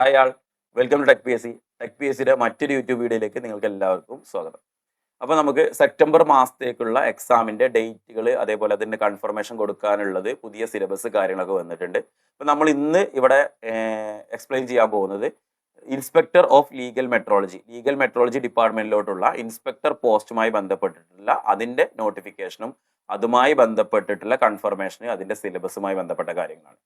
Hi all, welcome to Tech P S C. Tech P S സിയുടെ മറ്റൊരു YouTube വീഡിയോയിലേക്ക് നിങ്ങൾക്ക് എല്ലാവർക്കും സ്വാഗതം. അപ്പോൾ നമുക്ക് സെപ്റ്റംബർ മാസത്തേക്കുള്ള എക്സാമിൻ്റെ ഡേറ്റുകൾ, അതേപോലെ അതിൻ്റെ കൺഫർമേഷൻ കൊടുക്കാനുള്ളത്, പുതിയ സിലബസ് കാര്യങ്ങളൊക്കെ വന്നിട്ടുണ്ട്. അപ്പോൾ നമ്മൾ ഇന്ന് ഇവിടെ എക്സ്പ്ലെയിൻ ചെയ്യാൻ പോകുന്നത് ഇൻസ്പെക്ടർ ഓഫ് ലീഗൽ മെട്രോളജി ഡിപ്പാർട്ട്മെൻറ്റിലോട്ടുള്ള ഇൻസ്പെക്ടർ പോസ്റ്റുമായി ബന്ധപ്പെട്ടിട്ടുള്ള അതിൻ്റെ നോട്ടിഫിക്കേഷനും അതുമായി ബന്ധപ്പെട്ടിട്ടുള്ള കൺഫർമേഷന് അതിൻ്റെ സിലബസുമായി ബന്ധപ്പെട്ട കാര്യങ്ങളാണ്.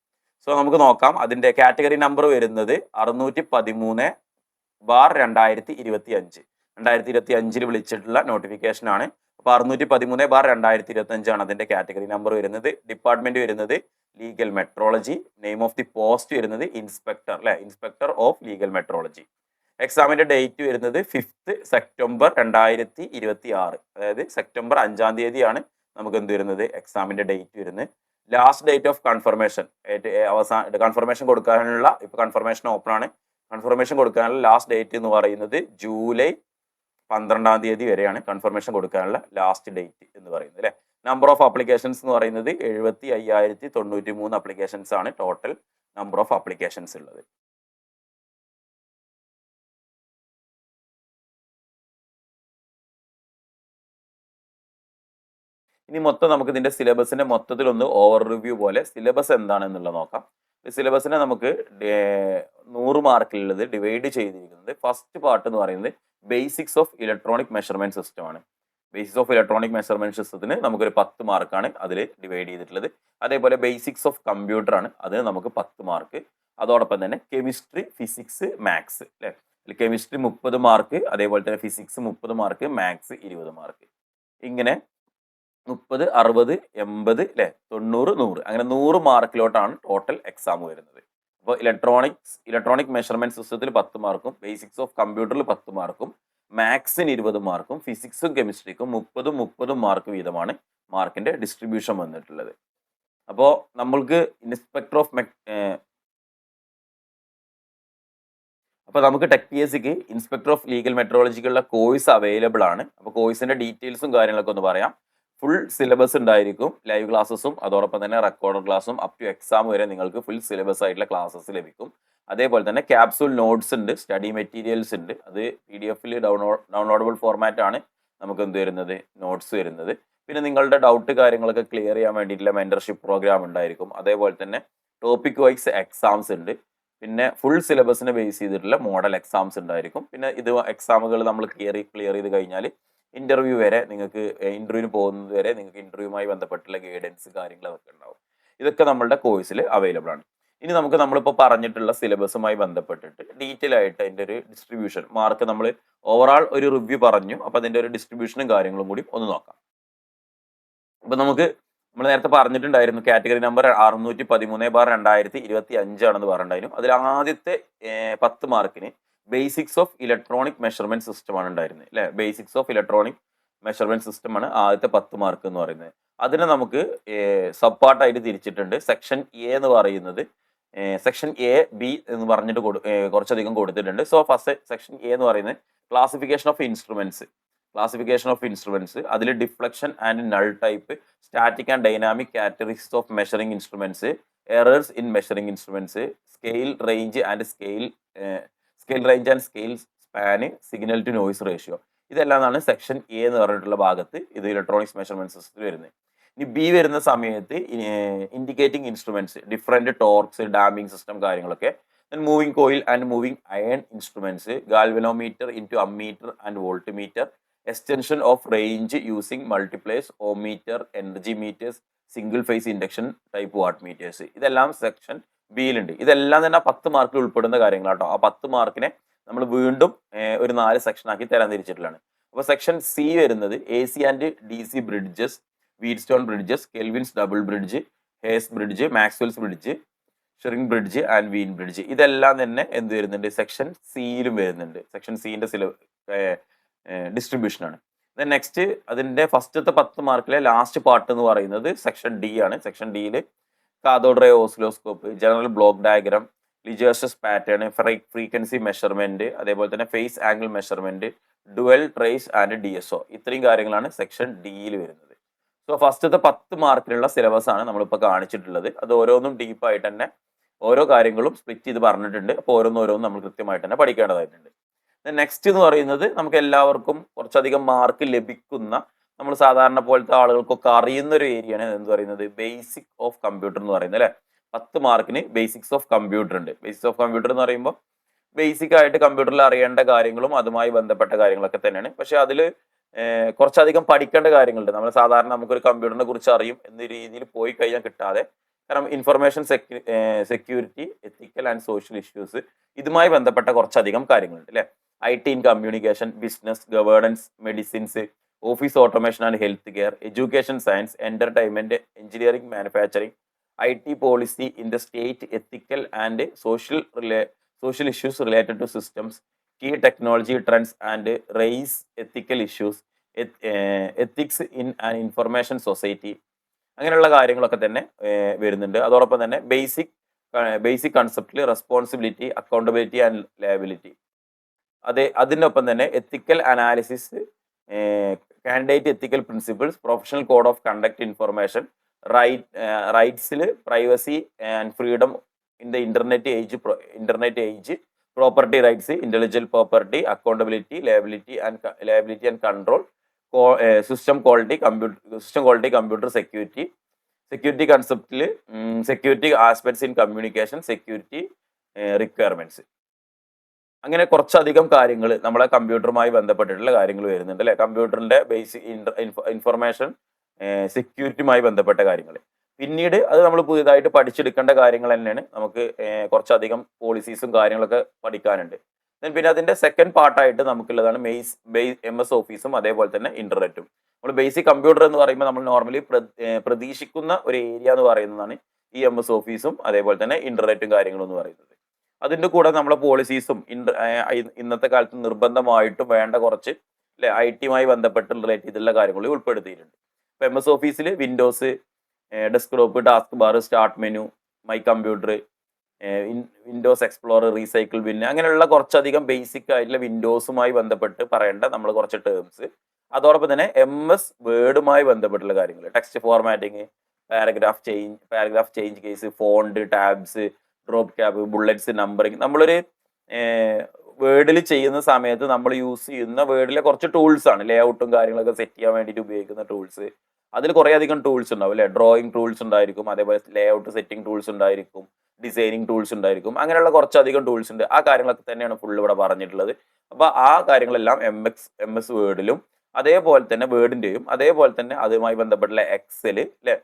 സോ നമുക്ക് നോക്കാം. അതിൻ്റെ കാറ്റഗറി നമ്പർ വരുന്നത് 613/2025 വിളിച്ചിട്ടുള്ള നോട്ടിഫിക്കേഷൻ ആണ്. അപ്പോൾ 613/2025 ആണ് അതിൻ്റെ കാറ്റഗറി നമ്പർ വരുന്നത്. ഡിപ്പാർട്ട്മെന്റ് വരുന്നത് legal metrology. Name of the post വരുന്നത് ഇൻസ്പെക്ടർ, അല്ലെ, ഇൻസ്പെക്ടർ ഓഫ് ലീഗൽ മെട്രോളജി. എക്സാമിന്റെ ഡേറ്റ് വരുന്നത് 5th സെപ്റ്റംബർ 2026, അതായത് സെപ്റ്റംബർ 5-ാം തീയതിയാണ് നമുക്ക് എന്ത് വരുന്നത്, എക്സാമിന്റെ ഡേറ്റ് വരുന്നത്. Last date of confirmation, confirmation കൊടുക്കാനുള്ള, ഇപ്പൊ കൺഫർമേഷൻ ഓപ്പൺ ആണ്, കൺഫർമേഷൻ കൊടുക്കാനുള്ള ലാസ്റ്റ് ഡേറ്റ് എന്ന് പറയുന്നത് ജൂലൈ 12-ാം തീയതി വരെയാണ് കൺഫർമേഷൻ കൊടുക്കാനുള്ള ലാസ്റ്റ് ഡേറ്റ് എന്ന് പറയുന്നത്, അല്ലെ. നമ്പർ ഓഫ് അപ്ലിക്കേഷൻസ് എന്ന് പറയുന്നത് 75,093 അപ്ലിക്കേഷൻസ് ആണ് ടോട്ടൽ നമ്പർ ഓഫ് അപ്ലിക്കേഷൻസ് ഉള്ളത്. ഇനി മൊത്തം നമുക്ക് ഇതിന്റെ സിലബസിന്റെ മൊത്തത്തിലൊന്ന് ഓവർ റിവ്യൂ പോലെ സിലബസ് എന്താണെന്നുള്ളത് നോക്കാം. സിലബസിനെ നമുക്ക് 100 മാർക്കിലുള്ളത് ഡിവൈഡ് ചെയ്തിരിക്കുന്നത്, ഫസ്റ്റ് പാർട്ട് എന്ന് പറയുന്നത് basics of electronic measurement system ആണ്. ബേസിക്സ് ഓഫ് ഇലക്ട്രോണിക് മെഷർമെന്റ് സിസ്റ്റത്തിന് നമുക്കൊരു 10 മാർക്കാണ് അതിൽ ഡിവൈഡ് ചെയ്തിട്ടുള്ളത്. അതേപോലെ ബേസിക്സ് ഓഫ് കമ്പ്യൂട്ടർ ആണ്, അതിന് നമുക്ക് 10 മാർക്ക്. അതോടൊപ്പം തന്നെ കെമിസ്ട്രി, ഫിസിക്സ്, മാത്സ്, അല്ലെ, കെമിസ്ട്രി 30 മാർക്ക്, അതേപോലെ തന്നെ ഫിസിക്സ് 30 മാർക്ക്, മാത്സ് 20 മാർക്ക്. ഇങ്ങനെ 30, 60, 80, അല്ലെ, 90, 100, അങ്ങനെ 100 മാർക്കിലോട്ടാണ് ടോട്ടൽ എക്സാം വരുന്നത്. അപ്പോൾ ഇലക്ട്രോണിക് മെഷർമെന്റ് സിസ്റ്റത്തിൽ 10 മാർക്കും, ബേസിക്സ് ഓഫ് കമ്പ്യൂട്ടറിൽ 10 മാർക്കും, മാത്സിന് 20 മാർക്കും, ഫിസിക്സും കെമിസ്ട്രിക്കും 30 മാർക്ക് വീതമാണ് മാർക്കിന്റെ ഡിസ്ട്രിബ്യൂഷൻ വന്നിട്ടുള്ളത്. അപ്പോൾ നമ്മൾക്ക് നമുക്ക് ടെക് പി എസ് സിക്ക് ഇൻസ്പെക്ടർ ഓഫ് ലീഗൽ മെട്രോളജിക്കുള്ള കോഴ്സ് അവൈലബിൾ ആണ്. അപ്പോൾ കോഴ്സിന്റെ ഡീറ്റെയിൽസും കാര്യങ്ങളൊക്കെ ഒന്ന് പറയാം. ഫുൾ സിലബസ് ഉണ്ടായിരിക്കും, ലൈവ് ക്ലാസ്സസും അതോടൊപ്പം തന്നെ റെക്കോർഡ് ക്ലാസ്സും അപ് ടു എക്സാം വരെ നിങ്ങൾക്ക് ഫുൾ സിലബസ് ആയിട്ടുള്ള ക്ലാസ്സസ് ലഭിക്കും. അതേപോലെ തന്നെ ക്യാപ്സൂൾ നോട്ട്സ് ഉണ്ട്, സ്റ്റഡി മെറ്റീരിയൽസ് ഉണ്ട്. അത് PDF ഡൗൺലോഡബിൾ ഫോർമാറ്റ് ആണ് നമുക്ക് എന്ത് വരുന്നത്, നോട്ട്സ് വരുന്നത്. പിന്നെ നിങ്ങളുടെ ഡൗട്ട് കാര്യങ്ങളൊക്കെ ക്ലിയർ ചെയ്യാൻ വേണ്ടിയിട്ടുള്ള മെന്റർഷിപ്പ് പ്രോഗ്രാം ഉണ്ടായിരിക്കും. അതേപോലെ തന്നെ ടോപ്പിക് വൈസ് എക്സാംസ് ഉണ്ട്. പിന്നെ ഫുൾ സിലബസിനെ ബേസ് ചെയ്തിട്ടുള്ള മോഡൽ എക്സാംസ് ഉണ്ടായിരിക്കും. പിന്നെ ഇത് എക്സാമുകൾ നമ്മൾ ക്ലിയർ ചെയ്ത് കഴിഞ്ഞാൽ ഇന്റർവ്യൂ വരെ, നിങ്ങൾക്ക് ഇന്റർവ്യൂവിന് പോകുന്നത് വരെ നിങ്ങൾക്ക് ഇന്റർവ്യൂവുമായി ബന്ധപ്പെട്ടുള്ള ഗൈഡൻസ് കാര്യങ്ങളൊക്കെ ഉണ്ടാവും. ഇതൊക്കെ നമ്മളുടെ കോഴ്സിൽ അവൈലബിൾ ആണ്. ഇനി നമുക്ക് നമ്മളിപ്പോൾ പറഞ്ഞിട്ടുള്ള സിലബസുമായി ബന്ധപ്പെട്ടിട്ട് ഡീറ്റെയിൽ ആയിട്ട് അതിൻ്റെ ഒരു ഡിസ്ട്രിബ്യൂഷൻ മാർക്ക്, നമ്മൾ ഓവറാൾ ഒരു റിവ്യൂ പറഞ്ഞു, അപ്പോൾ അതിൻ്റെ ഒരു ഡിസ്ട്രിബ്യൂഷനും കാര്യങ്ങളും കൂടി ഒന്ന് നോക്കാം. അപ്പോൾ നമ്മൾ നേരത്തെ പറഞ്ഞിട്ടുണ്ടായിരുന്നു കാറ്റഗറി നമ്പർ 613/2025 ആണെന്ന് പറഞ്ഞിട്ടുണ്ടായിരുന്നു. അതിൽ ആദ്യത്തെ 10 മാർക്കിന് basics of electronic measurement system ആണ് ഉണ്ടായിരുന്നത്, അല്ലെ. Basics of electronic measurement system ആണ് ആദ്യത്തെ 10 മാർക്ക് എന്ന് പറയുന്നത്. അതിനെ നമുക്ക് സബ് പാർട്ടായിട്ട് തിരിച്ചിട്ടുണ്ട്. സെക്ഷൻ എ എന്ന് പറയുന്നത്, സെക്ഷൻ എ, ബി എന്ന് പറഞ്ഞിട്ട് കുറച്ചധികം കൊടുത്തിട്ടുണ്ട്. സോ ഫസ്റ്റ് സെക്ഷൻ എ എന്ന് പറയുന്നത് ക്ലാസിഫിക്കേഷൻ ഓഫ് ഇൻസ്ട്രുമെന്റ്സ്, അതിൽ deflection and null type, static and dynamic categories of measuring instruments, errors in measuring instruments, scale range and scale span, signal to noise ratio. ഇതെല്ലാമാണ് section A എന്ന് പറഞ്ഞിട്ടുള്ള ഭാഗത്ത് ഇത് electronics measurement സിസ്റ്റത്തിൽ വരുന്നത്. ഇനി B വരുന്ന സമയത്ത് indicating instruments, different torques, damping system കാര്യങ്ങളൊക്കെ, moving coil and moving iron instruments, galvanometer into ammeter and voltmeter, extension of range using multipliers, ohmmeter, energy meters, single phase induction type watt meters. ഇതെല്ലാം section ബിയിലുണ്ട്. ഇതെല്ലാം തന്നെ 10 മാർക്കിൽ ഉൾപ്പെടുന്ന കാര്യങ്ങളാട്ടോ. ആ 10 മാർക്കിനെ നമ്മൾ വീണ്ടും ഒരു 4 സെക്ഷനാക്കി തരാൻ തിരിച്ചിട്ടുള്ളതാണ്. അപ്പോൾ സെക്ഷൻ സി വരുന്നത് AC and DC bridges, whetstone bridges, Kelvin's double bridge, Hayes bridge, Maxwell's bridge, Schering bridge and Wien bridge. ഇതെല്ലാം തന്നെ എന്ത് വരുന്നുണ്ട്, സെക്ഷൻ സിയിലും വരുന്നുണ്ട്. സെക്ഷൻ സിന്റെ ഡിസ്ട്രിബ്യൂഷൻ ആണ്. നെക്സ്റ്റ് അതിന്റെ ഫസ്റ്റത്തെ 10 മാർക്കിലെ ലാസ്റ്റ് പാർട്ട് എന്ന് പറയുന്നത് സെക്ഷൻ ഡി ആണ്. സെക്ഷൻ ഡിയിൽ cathode ray oscilloscope, general block diagram, Lissajous pattern, frequency measurement, അതേപോലെ തന്നെ phase angle measurement, dual trace and DSO. ഇത്രയും കാര്യങ്ങളാണ് സെക്ഷൻ ഡിയിൽ വരുന്നത്. സോ ഫസ്റ്റത്തെ 10 മാർക്കിനുള്ള സിലബസ് ആണ് നമ്മളിപ്പോൾ കാണിച്ചിട്ടുള്ളത്. അത് ഓരോന്നും ഡീപ്പായിട്ട് തന്നെ ഓരോ കാര്യങ്ങളും സ്പ്ലിറ്റ് ചെയ്ത് പറഞ്ഞിട്ടുണ്ട്. അപ്പോൾ ഓരോന്നോരോന്നും നമ്മൾ കൃത്യമായിട്ട് തന്നെ പഠിക്കേണ്ടതായിട്ടുണ്ട്. നെക്സ്റ്റ് എന്ന് പറയുന്നത് നമുക്ക് എല്ലാവർക്കും കുറച്ചധികം മാർക്ക് ലഭിക്കുന്ന, നമ്മൾ സാധാരണ പോലത്തെ ആളുകൾക്കൊക്കെ അറിയുന്ന ഒരു ഏരിയയാണ് എന്ത് പറയുന്നത്, ബേസിക് ഓഫ് കമ്പ്യൂട്ടർ എന്ന് പറയുന്നത് അല്ലെ. 10 മാർക്കിന് ബേസിക്സ് ഓഫ് കമ്പ്യൂട്ടർ ഉണ്ട്. ബേസിക്സ് ഓഫ് കമ്പ്യൂട്ടർ എന്ന് പറയുമ്പോൾ ബേസിക് ആയിട്ട് കമ്പ്യൂട്ടറിൽ അറിയേണ്ട കാര്യങ്ങളും അതുമായി ബന്ധപ്പെട്ട കാര്യങ്ങളൊക്കെ തന്നെയാണ്. പക്ഷെ അതിൽ കുറച്ചധികം പഠിക്കേണ്ട കാര്യങ്ങളുണ്ട്. നമ്മൾ സാധാരണ നമുക്കൊരു കമ്പ്യൂട്ടറിനെ കുറിച്ച് അറിയും എന്ന രീതിയിൽ പോയി കഴിഞ്ഞാൽ കിട്ടാതെ, കാരണം information security, ethical and social issues, ഇതുമായി ബന്ധപ്പെട്ട കുറച്ചധികം കാര്യങ്ങളുണ്ട് അല്ലെ. IT in communication, business, governance, medicines, office automation and health care, education, science, entertainment, engineering, manufacturing, IT policy in the state, ethical and social issues related to systems, key technology trends and raise ethical issues, ethics in an information society, അങ്ങനെയുള്ള കാര്യങ്ങളൊക്കെ തന്നെ വരുന്നുണ്ട്. അതോടൊപ്പം തന്നെ basic കൺസെപ്റ്റിൽ responsibility, accountability and liability, അതിനൊപ്പം തന്നെ ethical analysis, candidate ethical principles, professional code of conduct, information റൈറ്റ്സിൽ privacy and freedom in the internet age, property rights, intellectual property, accountability, liability and control, system quality, computer security concept, security aspects in communication, security requirements. അങ്ങനെ കുറച്ചധികം കാര്യങ്ങൾ നമ്മളെ കമ്പ്യൂട്ടറുമായി ബന്ധപ്പെട്ടിട്ടുള്ള കാര്യങ്ങൾ വരുന്നുണ്ട് അല്ലെ. കമ്പ്യൂട്ടറിന്റെ ബേസിക് ഇൻഫർമേഷൻ സെക്യൂരിറ്റിയുമായി ബന്ധപ്പെട്ട കാര്യങ്ങൾ. പിന്നീട് അത് നമ്മൾ പുതിയതായിട്ട് പഠിച്ചെടുക്കേണ്ട കാര്യങ്ങൾ തന്നെയാണ്. നമുക്ക് കുറച്ചധികം പോളിസീസും കാര്യങ്ങളൊക്കെ പഠിക്കാനുണ്ട്. പിന്നെ അതിന്റെ സെക്കൻഡ് പാർട്ടായിട്ട് നമുക്കുള്ളതാണ് MS ഓഫീസും അതേപോലെ തന്നെ ഇന്റർനെറ്റും. നമ്മൾ ബേസിക് കമ്പ്യൂട്ടർ എന്ന് പറയുമ്പോൾ നമ്മൾ നോർമലി പ്രതീക്ഷിക്കുന്ന ഒരു ഏരിയ എന്ന് പറയുന്നതാണ് ഈ MS ഓഫീസും അതേപോലെ തന്നെ ഇന്റർനെറ്റും കാര്യങ്ങളും എന്ന് പറയുന്നത്. അതിന്റെ കൂടെ നമ്മളെ പോളിസീസും ഇന്നത്തെ കാലത്ത് നിർബന്ധമായിട്ടും വേണ്ട കുറച്ച് അല്ലെ IT-യുമായി ബന്ധപ്പെട്ട് റിലേറ്റ് ചെയ്തുള്ള കാര്യങ്ങൾ ഉൾപ്പെടുത്തിയിട്ടുണ്ട്. ഇപ്പൊ MS ഓഫീസിൽ Windows, desktop, task bar, start menu, my computer, Windows explorer, recycle bin, അങ്ങനെയുള്ള കുറച്ചധികം ബേസിക് ആയിട്ടുള്ള വിൻഡോസുമായി ബന്ധപ്പെട്ട് പറയേണ്ട നമ്മൾ കുറച്ച് ടേംസ്. അതോടൊപ്പം തന്നെ MS വേർഡുമായി ബന്ധപ്പെട്ടുള്ള കാര്യങ്ങൾ, text formatting, paragraph change case, font, tabs, drop cab, bullets, numbering. നമ്മളൊരു വേർഡിൽ ചെയ്യുന്ന സമയത്ത് നമ്മൾ യൂസ് ചെയ്യുന്ന വേർഡിലെ കുറച്ച് ടൂൾസ് ആണ്, ലേ ഔട്ടും കാര്യങ്ങളൊക്കെ സെറ്റ് ചെയ്യാൻ വേണ്ടിയിട്ട് ഉപയോഗിക്കുന്ന ടൂൾസ്. അതിൽ കുറേ അധികം ടൂൾസ് ഉണ്ടാവും അല്ലെ. ഡ്രോയിങ് ടൂൾസ് ഉണ്ടായിരിക്കും, അതേപോലെ ലേ ഔട്ട് സെറ്റിംഗ് ടൂൾസ് ഉണ്ടായിരിക്കും, ഡിസൈനിങ് ടൂൾസ് ഉണ്ടായിരിക്കും, അങ്ങനെയുള്ള കുറച്ചധികം ടൂൾസ് ഉണ്ട്. ആ കാര്യങ്ങളൊക്കെ തന്നെയാണ് ഫുൾ ഇവിടെ പറഞ്ഞിട്ടുള്ളത്. അപ്പൊ ആ കാര്യങ്ങളെല്ലാം MS വേർഡിലും അതേപോലെ തന്നെ വേർഡിന്റെയും അതേപോലെ തന്നെ അതുമായി ബന്ധപ്പെട്ടുള്ള എക്സൽ അല്ലെ,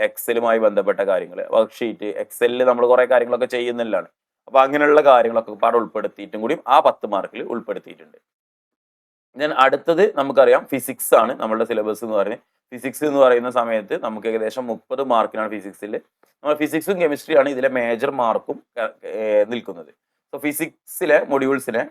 എക്സലുമായി ബന്ധപ്പെട്ട കാര്യങ്ങൾ, വർക്ക്ഷീറ്റ്, എക്സലിൽ നമ്മൾ കുറെ കാര്യങ്ങളൊക്കെ ചെയ്യുന്നില്ലാണ്. അപ്പൊ അങ്ങനെയുള്ള കാര്യങ്ങളൊക്കെ പാടെ ഉൾപ്പെടുത്തിയിട്ടും കൂടി ആ 10 മാർക്കിൽ ഉൾപ്പെടുത്തിയിട്ടുണ്ട്. ഞാൻ അടുത്തത് നമുക്കറിയാം ഫിസിക്സ് ആണ് നമ്മളുടെ സിലബസ് എന്ന് പറയുന്നത്. ഫിസിക്സ് എന്ന് പറയുന്ന സമയത്ത് നമുക്ക് ഏകദേശം 30 മാർക്കിനാണ് ഫിസിക്സിൽ. നമ്മൾ ഫിസിക്സും കെമിസ്ട്രിയാണ് ഇതിലെ മേജർ മാർക്കും നിൽക്കുന്നത്. സോ ഫിസിക്സിലെ മൊഡ്യൂൾസിനെ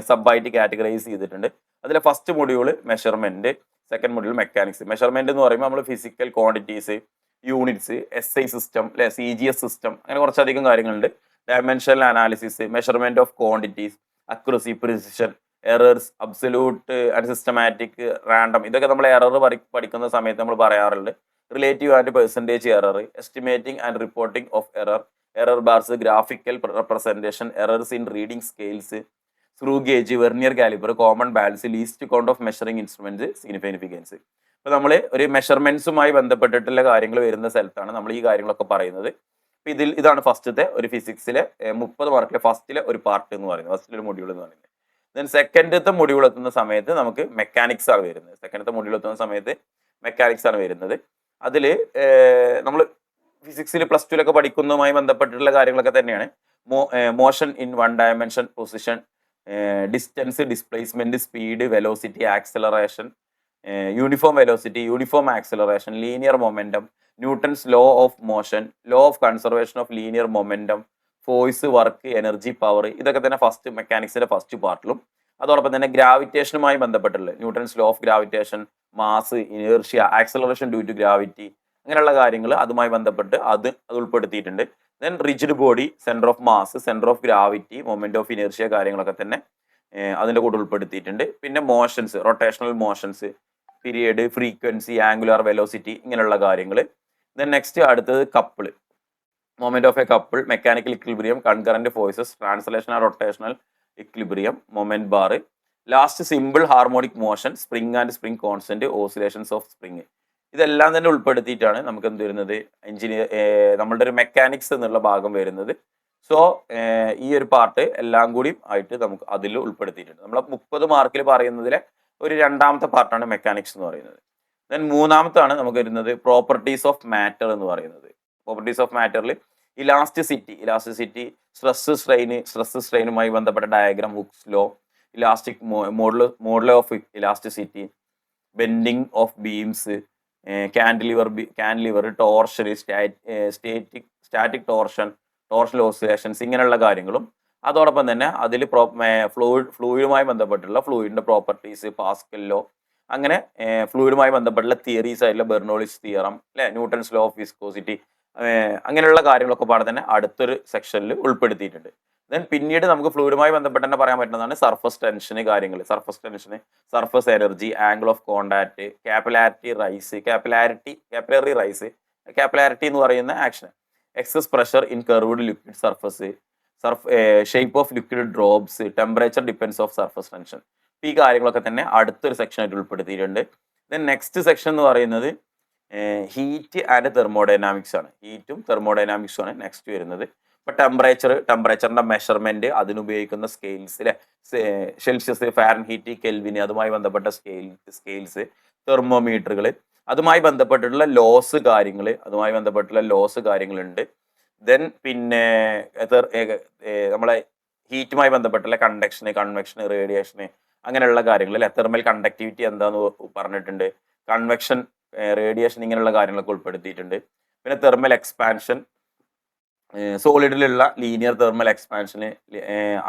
സബായിട്ട് കാറ്റഗറൈസ് ചെയ്തിട്ടുണ്ട്. അതിലെ first module measurement, second module mechanics. Measurement എന്ന് പറയുമ്പോൾ നമ്മൾ physical quantities, units, SI system അല്ലെ, CGS സിസ്റ്റം, അങ്ങനെ കുറച്ചധികം കാര്യങ്ങളുണ്ട്. Dimensional analysis, measurement of quantities, accuracy, precision, errors, absolute and systematic, random, ഇതൊക്കെ നമ്മൾ എറർ പഠിക്കുന്ന സമയത്ത് നമ്മൾ പറയാറുണ്ട്. Relative and percentage error, estimating and reporting of error bars, graphical representation, errors in reading scales, screw gauge, vernier calliper, common balance, least count of measuring instruments, significance. ഇപ്പൊ നമ്മൾ ഒരു മെഷർമെന്റ്സുമായി ബന്ധപ്പെട്ടിട്ടുള്ള കാര്യങ്ങൾ വരുന്ന സ്ഥലത്താണ് നമ്മൾ ഈ കാര്യങ്ങളൊക്കെ പറയുന്നത്. ഇതാണ് ഫസ്റ്റത്തെ ഒരു ഫിസിക്സിലെ 30 മാർക്കിലെ ഫസ്റ്റിലെ ഒരു പാർട്ട് എന്ന് പറയുന്നത്, ഫസ്റ്റിലെ മൊഡ്യൂൾ എന്ന് പറയുന്നത്. ദെൻ സെക്കൻഡത്തെ മൊഡ്യൂൾ എത്തുന്ന സമയത്ത് നമുക്ക് മെക്കാനിക്സ് ആണ് വരുന്നത്. സെക്കൻഡത്തെ മൊഡ്യൂൾ എത്തുന്ന സമയത്ത് മെക്കാനിക്സ് ആണ് വരുന്നത്. അതിൽ നമ്മൾ ഫിസിക്സിൽ +2 പഠിക്കുന്നതുമായി ബന്ധപ്പെട്ടിട്ടുള്ള കാര്യങ്ങളൊക്കെ തന്നെയാണ്. Motion in one dimension, position, distance, displacement, speed, velocity, acceleration, uniform velocity, uniform acceleration, linear momentum, Newton's law of motion, law of conservation of linear momentum, force, work, energy, power, ഇതൊക്കെ തന്നെ first മെക്കാനിക്സിന്റെ first പാർട്ടിലും. അതോടൊപ്പം തന്നെ ഗ്രാവിറ്റേഷനുമായി ബന്ധപ്പെട്ടുള്ള Newton's law of gravitation, mass, inertia, acceleration due to gravity, അങ്ങനെയുള്ള കാര്യങ്ങൾ അതുമായി ബന്ധപ്പെട്ട് അത് ഉൾപ്പെടുത്തിയിട്ടുണ്ട്. Then rigid body, centre of mass, centre of gravity, moment of inertia കാര്യങ്ങളൊക്കെ തന്നെ അതിന്റെ കൂടെ ഉൾപ്പെടുത്തിയിട്ടുണ്ട്. പിന്നെ motions, rotational motions, period, frequency, angular velocity, ഇങ്ങനെയുള്ള കാര്യങ്ങൾ. ദെൻ നെക്സ്റ്റ് അടുത്തത് couple. moment of a couple, mechanical equilibrium, concurrent forces, translational rotational equilibrium, moment bar, last simple harmonic motion, spring and spring constant, oscillations of spring. ഇതെല്ലാം തന്നെ ഉൾപ്പെടുത്തിയിട്ടാണ് നമുക്ക് എന്ത് വരുന്നത് നമ്മളുടെ ഒരു മെക്കാനിക്സ് എന്നുള്ള ഭാഗം വരുന്നത്. സോ ഈ ഒരു പാർട്ട് എല്ലാം കൂടി ആയിട്ട് നമുക്ക് അതിൽ ഉൾപ്പെടുത്തിയിട്ടുണ്ട്. നമ്മൾ 30 മാർക്കിൽ പറയുന്നതിലെ ഒരു രണ്ടാമത്തെ പാർട്ടാണ് മെക്കാനിക്സ് എന്ന് പറയുന്നത്. ദെൻ മൂന്നാമത്താണ് നമുക്ക് വരുന്നത് പ്രോപ്പർട്ടീസ് ഓഫ് മാറ്റർ എന്ന് പറയുന്നത്. പ്രോപ്പർട്ടീസ് ഓഫ് മാറ്ററിൽ ഇലാസ്റ്റിസിറ്റി, സ്ട്രെസ് സ്ട്രെയിനുമായി ബന്ധപ്പെട്ട diagram, hooks law, elastic model of elasticity, bending of beams, cantilever, torsion, static torsional oscillations, ഇങ്ങനെയുള്ള കാര്യങ്ങളും അതോടൊപ്പം തന്നെ അതിൽ ഫ്ലൂയിഡുമായി ബന്ധപ്പെട്ടുള്ള ഫ്ലൂയിഡിന്റെ പ്രോപ്പർട്ടീസ്, പാസ്കൽ ലോ, അങ്ങനെ ഫ്ലൂയിഡുമായി ബന്ധപ്പെട്ടുള്ള തിയറീസ് ആയിട്ടുള്ള ബെർണോളിസ് തിയറം, അല്ലെ, ന്യൂട്ടൺസ് ലോ ഓഫ് വിസ്കോസിറ്റി, അങ്ങനെയുള്ള കാര്യങ്ങളൊക്കെ പാടെ തന്നെ അടുത്തൊരു സെക്ഷനിൽ ഉൾപ്പെടുത്തിയിട്ടുണ്ട്. ദെൻ പിന്നീട് നമുക്ക് ഫ്ലൂയിഡുമായി ബന്ധപ്പെട്ട് തന്നെ പറയാൻ പറ്റുന്നതാണ് സർഫസ് ടെൻഷന് കാര്യങ്ങൾ. Surface energy, angle of contact, capillary rise എന്ന് പറയുന്ന action, excess pressure in curved liquid surface, shape of liquid drops, temperature depends of surface tension. ഈ കാര്യങ്ങളൊക്കെ തന്നെ അടുത്തൊരു സെക്ഷനായിട്ട് ഉൾപ്പെടുത്തിയിട്ടുണ്ട്. ദെൻ നെക്സ്റ്റ് സെക്ഷൻ എന്ന് പറയുന്നത് ഹീറ്റ് ആൻഡ് തെർമോഡൈനാമിക്സ് ആണ്. ഹീറ്റും തെർമോഡൈനാമിക്സും ആണ് നെക്സ്റ്റ് വരുന്നത്. ഇപ്പൊ ടെമ്പറേച്ചറിന്റെ മെഷർമെന്റ്, അതിനുപയോഗിക്കുന്ന സ്കെയിൽസ്, അല്ലെ, സെൽഷ്യസ്, ഫാരൻഹീറ്റ്, കെൽവിൻ, അതുമായി ബന്ധപ്പെട്ട സ്കെയിൽസ്, തെർമോമീറ്ററുകൾ, അതുമായി ബന്ധപ്പെട്ടിട്ടുള്ള ലോസ് കാര്യങ്ങളുണ്ട്. ദെൻ പിന്നെ നമ്മളെ ഹീറ്റുമായി ബന്ധപ്പെട്ടുള്ള കണ്ടക്ഷന്, കൺവെക്ഷന്, റേഡിയേഷന്, അങ്ങനെയുള്ള കാര്യങ്ങൾ, അല്ലെ, തെർമൽ കണ്ടക്ടിവിറ്റി എന്താന്ന് പറഞ്ഞിട്ടുണ്ട്, കൺവെക്ഷൻ, റേഡിയേഷൻ, ഇങ്ങനെയുള്ള കാര്യങ്ങളൊക്കെ ഉൾപ്പെടുത്തിയിട്ടുണ്ട്. പിന്നെ തെർമൽ എക്സ്പാൻഷൻ, സോളിഡിലുള്ള ലീനിയർ തെർമൽ എക്സ്പാൻഷന്,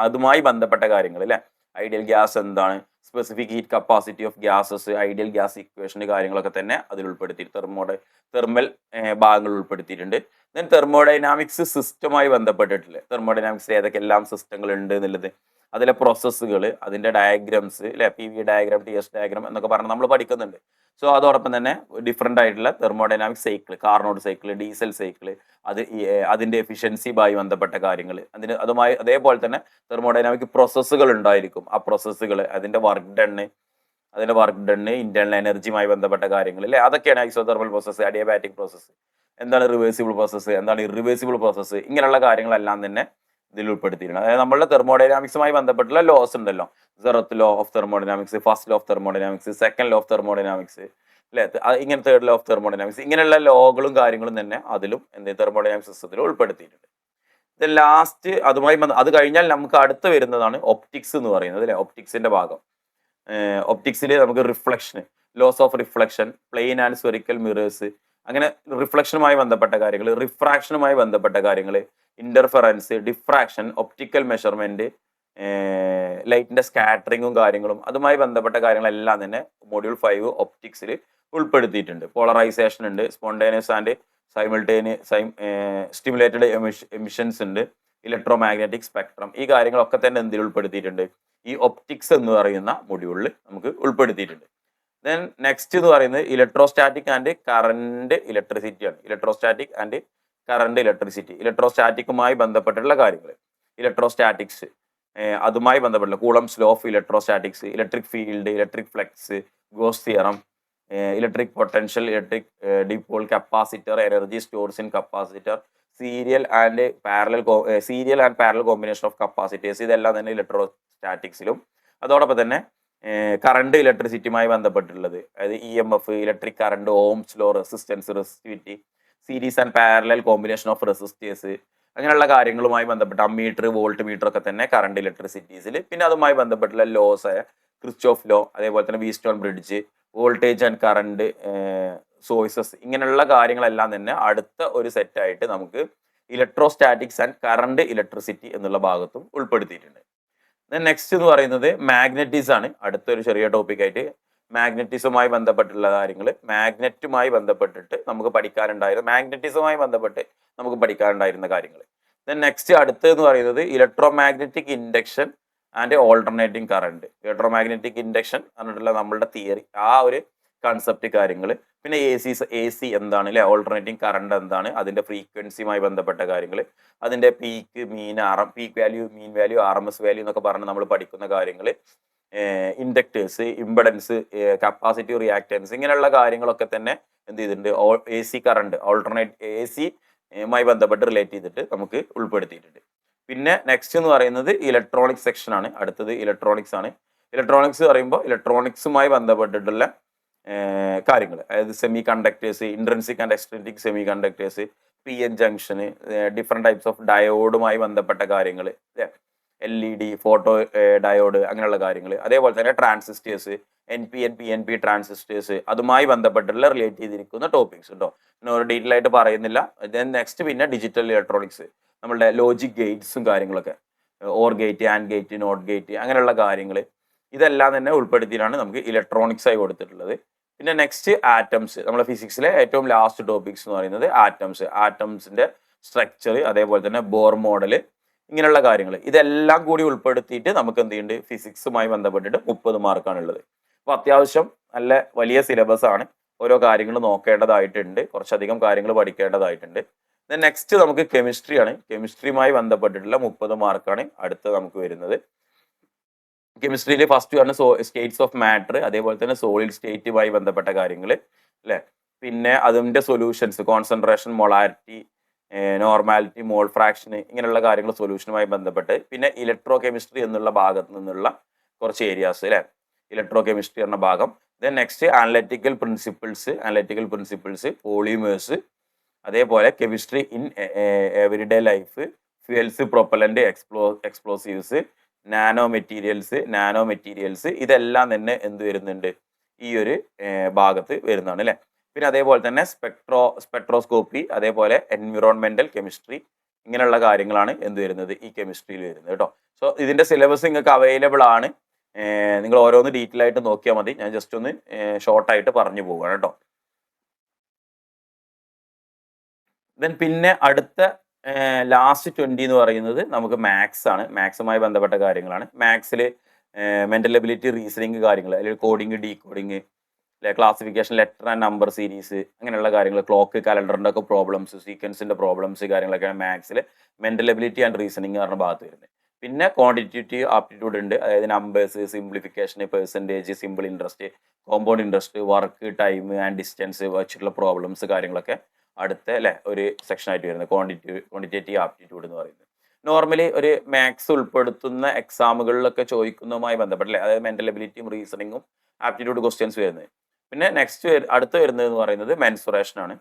അതുമായി ബന്ധപ്പെട്ട കാര്യങ്ങൾ, അല്ലെ, ഐഡിയൽ ഗ്യാസ് എന്താണ്, specific heat capacity of gases, ideal gas ഇക്വേഷൻ്റെ കാര്യങ്ങളൊക്കെ തന്നെ അതിൽ ഉൾപ്പെടുത്തിയിട്ട് തെർമൽ ഭാഗങ്ങൾ ഉൾപ്പെടുത്തിയിട്ടുണ്ട്. ദെൻ തെർമോഡൈനാമിക്സ് സിസ്റ്റമായി ബന്ധപ്പെട്ടിട്ടില്ല, തെർമോഡൈനാമിക്സ് ഏതൊക്കെല്ലാം സിസ്റ്റങ്ങൾ ഉണ്ട് എന്നുള്ളത്, അതിലെ പ്രോസസ്സുകൾ, അതിൻ്റെ ഡയഗ്രാംസ്, അല്ലെ, PV ഡയഗ്രാം, TS ഡയഗ്രാം എന്നൊക്കെ പറഞ്ഞ് നമ്മൾ പഠിക്കുന്നുണ്ട്. സോ അതോടൊപ്പം തന്നെ ഡിഫറെൻ്റ് ആയിട്ടുള്ള thermodynamic cycle, Carnot cycle, diesel cycle, അതിൻ്റെ എഫിഷ്യൻസിയുമായി ബന്ധപ്പെട്ട കാര്യങ്ങൾ, അതേപോലെ തന്നെ തെർമോഡൈനാമിക് പ്രോസസ്സുകൾ ഉണ്ടായിരിക്കും. ആ പ്രോസസ്സുകൾ, അതിൻ്റെ വർക്ക് ഡണ്ണ്, ഇന്റേണൽ എനർജിയുമായി ബന്ധപ്പെട്ട കാര്യങ്ങൾ, അല്ലെ, അതൊക്കെയാണ് ഐസോതെർമൽ പ്രോസസ്സ്, അഡിയബാറ്റിക് പ്രോസസ്സ്, എന്താണ് റിവേഴ്സിബിൾ പ്രോസസ്സ്, എന്താണ് ഇറിവേഴ്സിബിൾ പ്രോസസ്സ്, ഇങ്ങനെയുള്ള കാര്യങ്ങളെല്ലാം തന്നെ ഇതിൽ ഉൾപ്പെടുത്തിയിട്ടുണ്ട്. അതായത് നമ്മളുടെ തെർമോഡൈനാമിക്സുമായി ബന്ധപ്പെട്ടുള്ള ലോസ് ഉണ്ടല്ലോ, zeroth law of thermodynamics, first law of thermodynamics, second law of thermodynamics, അല്ലെ, ഇങ്ങനെ തേർഡ് ലോ ഓഫ് തെർമോഡൈനാമിക്സ്, ഇങ്ങനെയുള്ള ലോകളും കാര്യങ്ങളും തന്നെ അതിലും തെർമോഡൈനാമിക് സിസ്റ്റത്തിൽ ഉൾപ്പെടുത്തിയിട്ടുണ്ട്. ഇത് ലാസ്റ്റ് അത് കഴിഞ്ഞാൽ നമുക്ക് അടുത്ത് വരുന്നതാണ് ഒപ്റ്റിക്സ് എന്ന് പറയുന്നത്, അല്ലെ, ഒപ്റ്റിക്സിന്റെ ഭാഗം. ഒപ്റ്റിക്സിൽ നമുക്ക് reflection, laws of reflection, plane and spherical mirrors, അങ്ങനെ റിഫ്ലക്ഷനുമായി ബന്ധപ്പെട്ട കാര്യങ്ങൾ, റിഫ്രാക്ഷനുമായി ബന്ധപ്പെട്ട കാര്യങ്ങൾ, ഇന്റർഫെറൻസ്, ഡിഫ്രാക്ഷൻ, ഒപ്റ്റിക്കൽ മെഷർമെന്റ്, ലൈറ്റിന്റെ സ്കാറ്ററിങ്ങും കാര്യങ്ങളും, അതുമായി ബന്ധപ്പെട്ട കാര്യങ്ങളെല്ലാം തന്നെ മൊഡ്യൂൾ 5 ഒപ്റ്റിക്സിൽ ഉൾപ്പെടുത്തിയിട്ടുണ്ട്. പോളറൈസേഷൻ ഉണ്ട്, സ്പോണ്ടേനിയസ് ആൻഡ് സ്റ്റിമുലേറ്റഡ് എമിഷൻസ് ഉണ്ട്, ഇലക്ട്രോ മാഗ്നറ്റിക് സ്പെക്ട്രം, ഈ കാര്യങ്ങളൊക്കെ തന്നെ എന്തിൽ ഉൾപ്പെടുത്തിയിട്ടുണ്ട്, ഈ ഒപ്റ്റിക്സ് എന്ന് പറയുന്ന മൊഡ്യൂളിൽ നമുക്ക് ഉൾപ്പെടുത്തിയിട്ടുണ്ട്. ദെൻ നെക്സ്റ്റ് എന്ന് പറയുന്നത് ഇലക്ട്രോസ്റ്റാറ്റിക് ആൻഡ് കറണ്ട് ഇലക്ട്രിസിറ്റി ആണ്. ഇലക്ട്രോസ്റ്റാറ്റിക് ആൻഡ് കറണ്ട് ഇലക്ട്രിസിറ്റി, ഇലക്ട്രോസ്റ്റാറ്റിക്കുമായി ബന്ധപ്പെട്ടുള്ള കാര്യങ്ങൾ, ഇലക്ട്രോസ്റ്റാറ്റിക്സ്, അതുമായി ബന്ധപ്പെട്ടുള്ള Coulomb's law of electrostatics, electric field, electric flux, goes theorem, electric potential, electric De Paul, capacitor, energy stores in capacitor, serial and parallel combination of capacitors, ഇതെല്ലാം തന്നെ ഇലക്ട്രോസ്റ്റാറ്റിക്സിലും. അതോടൊപ്പം തന്നെ current ഇലക്ട്രിസിറ്റിയുമായി ബന്ധപ്പെട്ടുള്ളത്, അതായത് EMF, electric current, Ohm's law, resistance, resistivity, series and parallel combination of resistors, അങ്ങനെയുള്ള കാര്യങ്ങളുമായി ബന്ധപ്പെട്ട ammeter, volt meter ഒക്കെ തന്നെ കറണ്ട് ഇലക്ട്രിസിറ്റീസിൽ. പിന്നെ അതുമായി ബന്ധപ്പെട്ടുള്ള ലോസ്, ക്രിസ്റ്റോഫ് ലോ, അതേപോലെ തന്നെ Wheatstone bridge, voltage and current sources, ഇങ്ങനെയുള്ള കാര്യങ്ങളെല്ലാം തന്നെ അടുത്ത ഒരു സെറ്റായിട്ട് നമുക്ക് ഇലക്ട്രോസ്റ്റാറ്റിക്സ് ആൻഡ് കറണ്ട് ഇലക്ട്രിസിറ്റി എന്നുള്ള ഭാഗത്തും ഉൾപ്പെടുത്തിയിട്ടുണ്ട്. നെക്സ്റ്റ് എന്ന് പറയുന്നത് മാഗ്നറ്റിക്സ് ആണ്. അടുത്തൊരു ചെറിയ ടോപ്പിക്കായിട്ട് മാഗ്നറ്റിസവുമായി ബന്ധപ്പെട്ടുള്ള കാര്യങ്ങൾ, മാഗ്നറ്റുമായി ബന്ധപ്പെട്ടിട്ട് നമുക്ക് പഠിക്കാനുണ്ടായിരുന്ന കാര്യങ്ങൾ. നെക്സ്റ്റ് അടുത്തെന്ന് പറയുന്നത് electromagnetic induction and alternating current. Electromagnetic induction എന്നിട്ടുള്ള നമ്മളുടെ തിയറി, ആ ഒരു കൺസെപ്റ്റ് കാര്യങ്ങൾ. പിന്നെ എ സി എന്താണ് അല്ലെ, ഓൾട്ടർനേറ്റിംഗ് കറണ്ട് എന്താണ്, അതിന്റെ ഫ്രീക്വൻസിയുമായി ബന്ധപ്പെട്ട കാര്യങ്ങൾ, അതിന്റെ peak peak value, mean value, RMS value എന്നൊക്കെ പറഞ്ഞ് നമ്മൾ പഠിക്കുന്ന കാര്യങ്ങൾ, ഇൻഡക്ടേഴ്സ്, ഇമ്പഡൻസ്, കപ്പാസിറ്റി, റിയാക്ടൻസ്, ഇങ്ങനെയുള്ള കാര്യങ്ങളൊക്കെ തന്നെ എന്ത് ചെയ്തിട്ടുണ്ട്, A C current, A C മായി ബന്ധപ്പെട്ട് റിലേറ്റ് ചെയ്തിട്ട് നമുക്ക് ഉൾപ്പെടുത്തിയിട്ടുണ്ട്. പിന്നെ നെക്സ്റ്റ് എന്ന് പറയുന്നത് ഇലക്ട്രോണിക്സ് സെക്ഷൻ ആണ്. അടുത്തത് ഇലക്ട്രോണിക്സ് ആണ്. ഇലക്ട്രോണിക്സ് പറയുമ്പോൾ ഇലക്ട്രോണിക്സുമായി ബന്ധപ്പെട്ടിട്ടുള്ള കാര്യങ്ങൾ, അതായത് semiconductors, intrinsic and extrinsic semiconductors, PN ജംഗ്ഷന്, ഡിഫറെന്റ് ടൈപ്സ് ഓഫ് ഡയോഡുമായി ബന്ധപ്പെട്ട കാര്യങ്ങൾ, LED, ഫോട്ടോ ഡയോഡ്, അങ്ങനെയുള്ള കാര്യങ്ങൾ, അതേപോലെ തന്നെ ട്രാൻസിസ്റ്റേഴ്സ്, NPN PNP ട്രാൻസിസ്റ്റേഴ്സ്, അതുമായി ബന്ധപ്പെട്ടുള്ള റിലേറ്റ് ചെയ്തിരിക്കുന്ന ടോപ്പിക്സ് കേട്ടോ. പിന്നെ ഒരു ഡീറ്റെയിൽ ആയിട്ട് പറയുന്നില്ല. ദെൻ നെക്സ്റ്റ് പിന്നെ ഡിജിറ്റൽ ഇലക്ട്രോണിക്സ്, നമ്മളുടെ ലോജിക് ഗേറ്റ്സും കാര്യങ്ങളൊക്കെ, or gate, and gate, not gate, അങ്ങനെയുള്ള കാര്യങ്ങൾ, ഇതെല്ലാം തന്നെ ഉൾപ്പെടുത്തിയിട്ടാണ് നമുക്ക് ഇലക്ട്രോണിക്സ് ആയി കൊടുത്തിട്ടുള്ളത്. പിന്നെ നെക്സ്റ്റ് ആറ്റംസ്, നമ്മളെ ഫിസിക്സിലെ ഏറ്റവും ലാസ്റ്റ് ടോപ്പിക്സ് എന്ന് പറയുന്നത് ആറ്റംസിന്റെ സ്ട്രക്ചർ, അതേപോലെ തന്നെ ബോർ മോഡൽ, ഇങ്ങനെയുള്ള കാര്യങ്ങൾ, ഇതെല്ലാം കൂടി ഉൾപ്പെടുത്തിയിട്ട് നമുക്ക് എന്ത് ചെയ്യുന്നുണ്ട്, ഫിസിക്സുമായി ബന്ധപ്പെട്ടിട്ട് 30 മാർക്കാണുള്ളത്. അപ്പോൾ അത്യാവശ്യം നല്ല വലിയ സിലബസ് ആണ്. ഓരോ കാര്യങ്ങൾ നോക്കേണ്ടതായിട്ടുണ്ട്, കുറച്ചധികം കാര്യങ്ങൾ പഠിക്കേണ്ടതായിട്ടുണ്ട്. നെക്സ്റ്റ് നമുക്ക് കെമിസ്ട്രി ആണ്. കെമിസ്ട്രിയുമായി ബന്ധപ്പെട്ടിട്ടുള്ള 30 മാർക്കാണ് അടുത്ത് നമുക്ക് വരുന്നത്. കെമിസ്ട്രിയിൽ ഫസ്റ്റ് പറഞ്ഞ സ്റ്റേറ്റ്സ് ഓഫ് മാറ്റർ, അതേപോലെ തന്നെ സോളിഡ് സ്റ്റേറ്റുമായി ബന്ധപ്പെട്ട കാര്യങ്ങൾ അല്ലെ. പിന്നെ അതിന്റെ solutions, concentration, molarity, normality, mole fraction, ഇങ്ങനെയുള്ള കാര്യങ്ങൾ സൊല്യൂഷനുമായി ബന്ധപ്പെട്ട്. പിന്നെ ഇലക്ട്രോ കെമിസ്ട്രി എന്നുള്ള ഭാഗത്ത് നിന്നുള്ള കുറച്ച് ഏരിയാസ് അല്ലെ, ഇലക്ട്രോ കെമിസ്ട്രി എന്ന ഭാഗം. Then next analytical principles, polymers, അതേപോലെ chemistry in everyday life, fuels, propellant, explosives, nanomaterials, ഇതെല്ലാം തന്നെ എന്ത് വരുന്നുണ്ട്, ഈ ഒരു ഭാഗത്ത് വരുന്നതാണ് അല്ലെ. പിന്നെ അതേപോലെ തന്നെ സ്പെക്ട്രോസ്കോപ്പി, അതേപോലെ എൻവിറോൺമെന്റൽ കെമിസ്ട്രി, ഇങ്ങനെയുള്ള കാര്യങ്ങളാണ് എന്ത് വരുന്നത്, ഈ കെമിസ്ട്രിയിൽ വരുന്നത് കേട്ടോ. സോ ഇതിന്റെ സിലബസ് നിങ്ങൾക്ക് അവൈലബിൾ ആണ്. നിങ്ങൾ ഓരോന്ന് ഡീറ്റെയിൽ ആയിട്ട് നോക്കിയാൽ മതി. ഞാൻ ജസ്റ്റ് ഒന്ന് ഷോർട്ടായിട്ട് പറഞ്ഞു പോവുകയാണ് കേട്ടോ. ദെൻ പിന്നെ അടുത്ത ലാസ്റ്റ് 20 എന്ന് പറയുന്നത് നമുക്ക് മാത്സ് ആണ്. മാത്സുമായി ബന്ധപ്പെട്ട കാര്യങ്ങളാണ്. മാത്സിൽ മെന്റൽ എബിലിറ്റി, റീസണിങ് കാര്യങ്ങൾ, അല്ലെങ്കിൽ coding, decoding, classification, letter and number series, അങ്ങനെയുള്ള കാര്യങ്ങൾ, ക്ലോക്ക്, കലണ്ടറിന്റെ ഒക്കെ പ്രോബ്ലംസ്, സീക്വൻസിന്റെ പ്രോബ്ലംസ്, കാര്യങ്ങളൊക്കെയാണ് മാത്സിൽ മെന്റൽ എബിലിറ്റി ആൻഡ് റീസണിങ് പറഞ്ഞ ഭാഗത്ത് വരുന്നത്. പിന്നെ ക്വാണ്ടിറ്റേറ്റീവ് ആപ്റ്റിറ്റ്യൂഡ് ഉണ്ട്, അതായത് numbers, simplification, percentage, simple interest, compound interest, work, time and distance വെച്ചിട്ടുള്ള പ്രോബ്ലംസ്, കാര്യങ്ങളൊക്കെ അടുത്ത ഒരു സെക്ഷൻ ആയിട്ട് വരുന്നത് ക്വാണ്ടിറ്റേറ്റീവ് ആപ്റ്റിറ്റ്യൂഡ് എന്ന് പറയുന്നത്. നോർമലി ഒരു മാത്സ് ഉൾപ്പെടുത്തുന്ന എക്സാമുകളിലൊക്കെ ചോദിക്കുന്നതുമായി ബന്ധപ്പെട്ടല്ലേ, അതായത് മെന്റൽ എബിലിറ്റിയും റീസണിങ്ങും ആപ്റ്റിറ്റ്യൂഡ് ക്വസ്റ്റ്യൻസ് വരുന്നത്. പിന്നെ നെക്സ്റ്റ് അടുത്ത് വരുന്നത് എന്ന് പറയുന്നത് മെൻസുറേഷൻ ആണ്.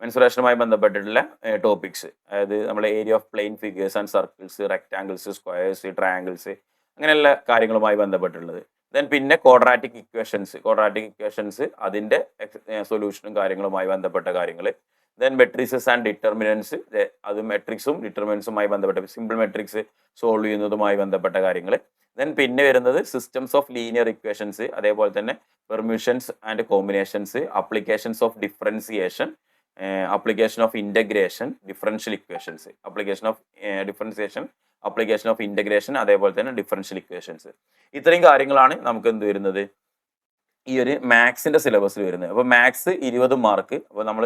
മെൻസുറേഷനുമായി ബന്ധപ്പെട്ടിട്ടുള്ള ടോപ്പിക്സ്, അതായത് നമ്മുടെ area of plane figures and circles, rectangles, squares, triangles, അങ്ങനെയുള്ള കാര്യങ്ങളുമായി ബന്ധപ്പെട്ടുള്ളത്. ദെൻ പിന്നെ ക്വാഡ്രാറ്റിക് ഇക്വേഷൻസ് അതിന്റെ സൊല്യൂഷനും കാര്യങ്ങളുമായി ബന്ധപ്പെട്ട കാര്യങ്ങൾ. ദെൻ മെട്രിക്സസ് ആൻഡ് ഡിറ്റർമിനൻസ്, അത് മെട്രിക്സും ഡിറ്റർമിനൻസുമായി ബന്ധപ്പെട്ട സിമ്പിൾ മെട്രിക്സ് സോൾവ് ചെയ്യുന്നതുമായി ബന്ധപ്പെട്ട കാര്യങ്ങൾ. ദെൻ പിന്നെ വരുന്നത് സിസ്റ്റംസ് ഓഫ് ലീനിയർ ഇക്വേഷൻസ്, അതേപോലെ തന്നെ permutations and combinations, applications of differentiation, application of integration, differential equations, application of differentiation, application of integration, അതേപോലെ തന്നെ ഡിഫറൻഷ്യൽ ഇക്വേഷൻസ്. ഇത്രയും കാര്യങ്ങളാണ് നമുക്ക് എന്ത് വരുന്നത്, ഈ ഒരു മാത്സിന്റെ സിലബസിൽ വരുന്നത്. അപ്പോൾ മാത്സ് 20 മാർക്ക്. അപ്പോൾ നമ്മൾ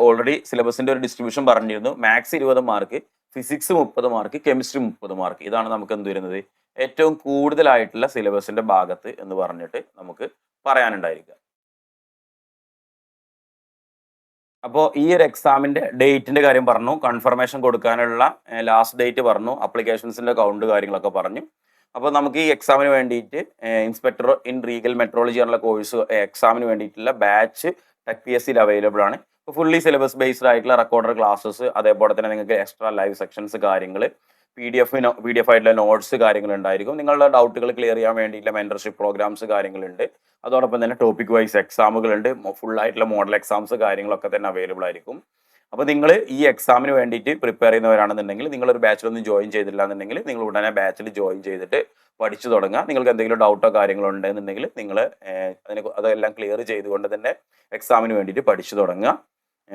ഓൾറെഡി സിലബസിന്റെ ഒരു ഡിസ്ട്രിബ്യൂഷൻ പറഞ്ഞിരുന്നു. Maths 20 mark, physics 30 mark, chemistry 30 mark. ഇതാണ് നമുക്ക് എന്ത് വരുന്നത്, ഏറ്റവും കൂടുതലായിട്ടുള്ള സിലബസിന്റെ ഭാഗത്ത് എന്ന് പറഞ്ഞിട്ട് നമുക്ക് പറയാനുണ്ടായിരിക്കുക. അപ്പോൾ ഈ ഒരു എക്സാമിന്റെ ഡേറ്റിന്റെ കാര്യം പറഞ്ഞു, കൺഫർമേഷൻ കൊടുക്കാനുള്ള ലാസ്റ്റ് ഡേറ്റ് പറഞ്ഞു, അപ്ലിക്കേഷൻസിന്റെ കൗണ്ട് കാര്യങ്ങളൊക്കെ പറഞ്ഞു. അപ്പോൾ നമുക്ക് ഈ എക്സാമിന് വേണ്ടിയിട്ട് ഇൻസ്പെക്ടർ ഇൻ റീഗൽ മെട്രോളജി എന്നുള്ള കോഴ്സ് എക്സാമിന് വേണ്ടിയിട്ടുള്ള ബാച്ച് ടെക് PSCയിൽ അവൈലബിൾ ആണ്. ഇപ്പോൾ ഫുള്ളി സിലബസ് ബേസ്ഡ് ആയിട്ടുള്ള റെക്കോർഡഡ് ക്ലാസ്സസ്, അതേപോലെ തന്നെ നിങ്ങൾക്ക് എക്സ്ട്രാ ലൈവ് സെക്ഷൻസ്, കാര്യങ്ങൾ, PDF ആയിട്ടുള്ള നോട്ട്സ് കാര്യങ്ങൾ ഉണ്ടായിരിക്കും. നിങ്ങളുടെ ഡൗട്ടുകൾ ക്ലിയർ ചെയ്യാൻ വേണ്ടിയിട്ടുള്ള മെന്റർഷിപ്പ് പ്രോഗ്രാംസ് കാര്യങ്ങളുണ്ട്. അതോടൊപ്പം തന്നെ ടോപ്പിക് വൈസ് എക്സാമുകളുണ്ട്. ഫുൾ ആയിട്ടുള്ള മോഡൽ എക്സാംസ് കാര്യങ്ങളൊക്കെ തന്നെ അവൈലബിൾ ആയിരിക്കും. അപ്പോൾ നിങ്ങൾ ഈ എക്സാമിന് വേണ്ടിയിട്ട് പ്രിപ്പയർ ചെയ്യുന്നവരാണെന്നുണ്ടെങ്കിൽ, നിങ്ങളൊരു ബാച്ചിലൊന്നും ജോയിൻ ചെയ്തില്ല എന്നുണ്ടെങ്കിൽ നിങ്ങൾ ഉടനെ ബാച്ചിൽ ജോയിൻ ചെയ്തിട്ട് പഠിച്ചു തുടങ്ങുക. നിങ്ങൾക്ക് എന്തെങ്കിലും ഡൗട്ടോ കാര്യങ്ങളോ ഉണ്ടെന്നുണ്ടെങ്കിൽ നിങ്ങൾ അതെല്ലാം ക്ലിയർ ചെയ്തുകൊണ്ട് തന്നെ എക്സാമിന് വേണ്ടിയിട്ട് പഠിച്ചു തുടങ്ങുക.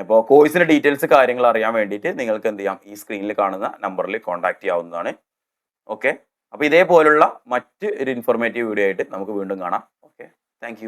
അപ്പോൾ കോഴ്സിന്റെ ഡീറ്റെയിൽസ് കാര്യങ്ങൾ അറിയാൻ വേണ്ടിയിട്ട് നിങ്ങൾക്ക് എന്ത് ചെയ്യാം, ഈ സ്ക്രീനിൽ കാണുന്ന നമ്പറിൽ കോൺടാക്ട് ചെയ്യാവുന്നതാണ്. ഓക്കെ, അപ്പോൾ ഇതേപോലുള്ള മറ്റ് ഒരു ഇൻഫോർമേറ്റീവ് വീഡിയോ ആയിട്ട് നമുക്ക് വീണ്ടും കാണാം. Okay, thank